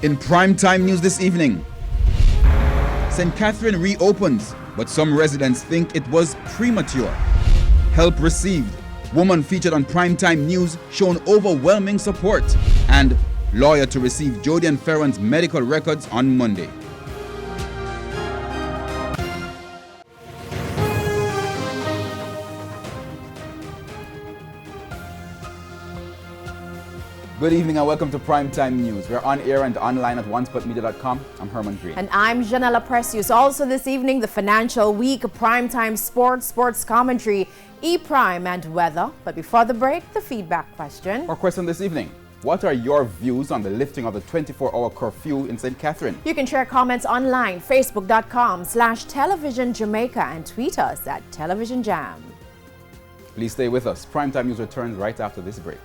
In primetime news this evening, St. Catherine reopens, but some residents think it was premature. Help received. Woman featured on primetime news shown overwhelming support. And lawyer to receive Jody and Ferron's medical records on Monday. Good evening and welcome to Primetime News. We're on air and online at onespotmedia.com. I'm Herman Green. And I'm Janella Precious. Also this evening, the Financial Week, Primetime Sports commentary, E-Prime and weather. But before the break, the feedback question. Our question this evening: what are your views on the lifting of the 24-hour curfew in St. Catherine? You can share comments online, facebook.com/Television Jamaica, and tweet us at Television Jam. Please stay with us. Primetime News returns right after this break.